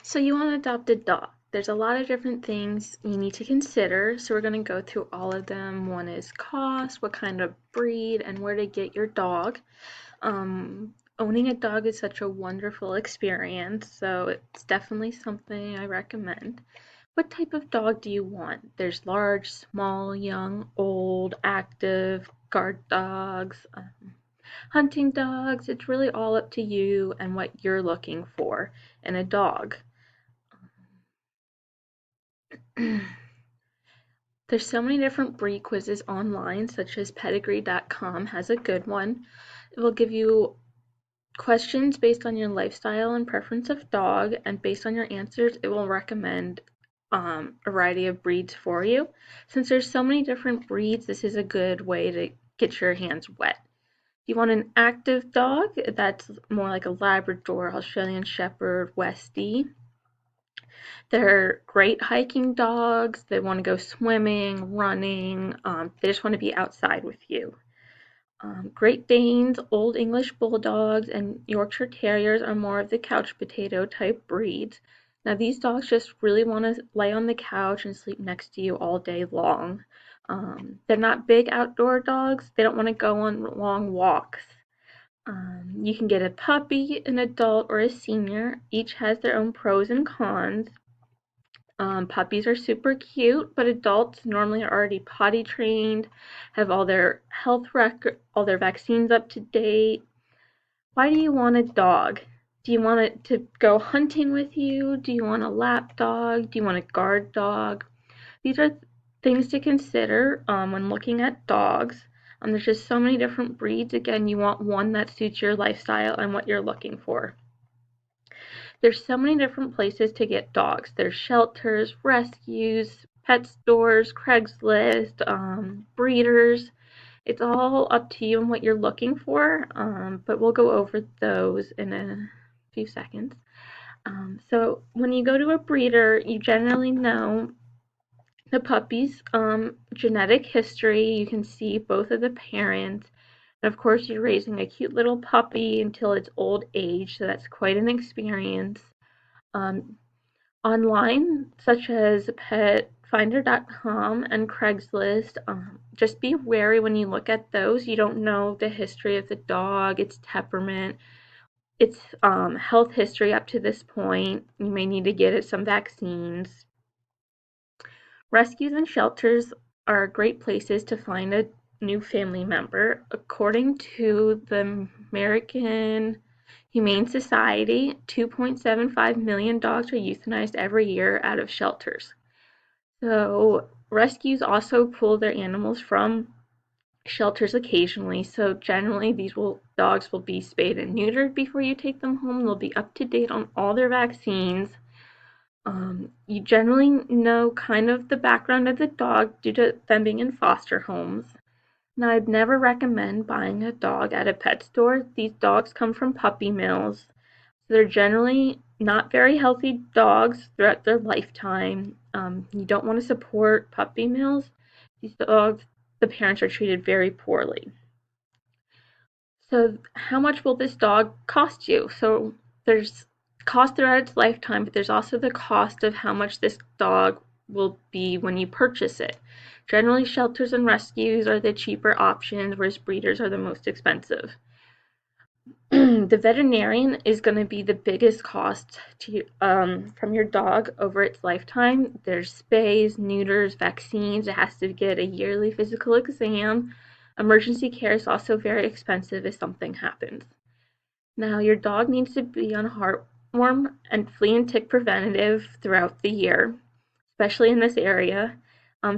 So you want to adopt a dog. There's a lot of different things you need to consider. So we're going to go through all of them. One is cost, what kind of breed, and where to get your dog. Owning a dog is such a wonderful experience, so it's definitely something I recommend. What type of dog do you want? There's large, small, young, old, active, guard dogs, hunting dogs. It's really all up to you and what you're looking for in a dog. There's so many different breed quizzes online, such as pedigree.com has a good one. It will give you questions based on your lifestyle and preference of dog, and based on your answers, it will recommend a variety of breeds for you. Since there's so many different breeds, this is a good way to get your hands wet. You want an active dog that's more like a Labrador, Australian Shepherd, Westie. They're great hiking dogs. They want to go swimming, running. They just want to be outside with you. Great Danes, Old English Bulldogs, and Yorkshire Terriers are more of the couch potato type breeds. Now, these dogs just really want to lay on the couch and sleep next to you all day long. They're not big outdoor dogs. They don't want to go on long walks. You can get a puppy, an adult, or a senior. Each has their own pros and cons. Puppies are super cute, but adults normally are already potty trained, have all their all their vaccines up to date. Why do you want a dog? Do you want it to go hunting with you? Do you want a lap dog? Do you want a guard dog? These are things to consider when looking at dogs. There's just so many different breeds. Again, you want one that suits your lifestyle and what you're looking for. There's so many different places to get dogs. There's shelters, rescues, pet stores, Craigslist, breeders. It's all up to you and what you're looking for, but we'll go over those in a few seconds. So when you go to a breeder, you generally know the puppy's genetic history. You can see both of the parents. And of course, you're raising a cute little puppy until its old age, so that's quite an experience. Um, Online, such as petfinder.com and Craigslist, just be wary when you look at those. You don't know the history of the dog, its temperament, its health history up to this point. You may need to get it some vaccines. Rescues and shelters are great places to find a new family member. According to the American Humane Society, 2.75 million dogs are euthanized every year out of shelters. So, rescues also pull their animals from shelters occasionally. So, generally, dogs will be spayed and neutered before you take them home. They'll be up to date on all their vaccines. You generally know kind of the background of the dog due to them being in foster homes. Now, I'd never recommend buying a dog at a pet store. These dogs come from puppy mills. So they're generally not very healthy dogs throughout their lifetime. You don't want to support puppy mills. These dogs, the parents are treated very poorly. So, how much will this dog cost you? So, there's cost throughout its lifetime, but there's also the cost of how much this dog will be when you purchase it. Generally, shelters and rescues are the cheaper options, whereas breeders are the most expensive. The veterinarian is going to be the biggest cost from your dog over its lifetime. There's spays, neuters, vaccines. It has to get a yearly physical exam. Emergency care is also very expensive if something happens. Now, your dog needs to be on heartworm and flea and tick preventative throughout the year, especially in this area.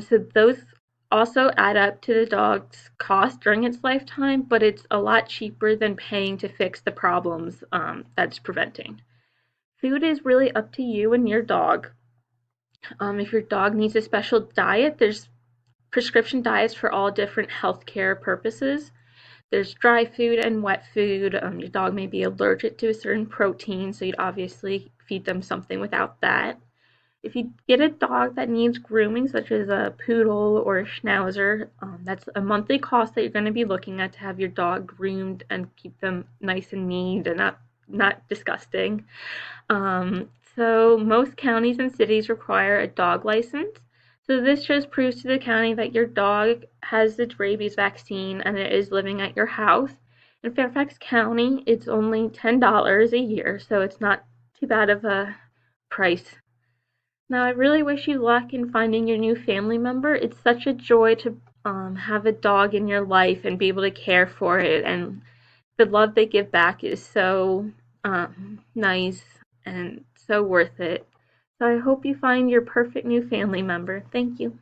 So those also add up to the dog's cost during its lifetime, but it's a lot cheaper than paying to fix the problems that's preventing. Food is really up to you and your dog. If your dog needs a special diet, there's prescription diets for all different healthcare purposes. There's dry food and wet food. Your dog may be allergic to a certain protein, so you'd obviously feed them something without that. If you get a dog that needs grooming, such as a poodle or a schnauzer, that's a monthly cost that you're going to be looking at to have your dog groomed and keep them nice and neat and not disgusting. So most counties and cities require a dog license. So this just proves to the county that your dog has the rabies vaccine and it is living at your house. In Fairfax County, it's only $10 a year, so it's not too bad of a price. Now, I really wish you luck in finding your new family member. It's such a joy to have a dog in your life and be able to care for it, and the love they give back is so nice and so worth it. So I hope you find your perfect new family member. Thank you.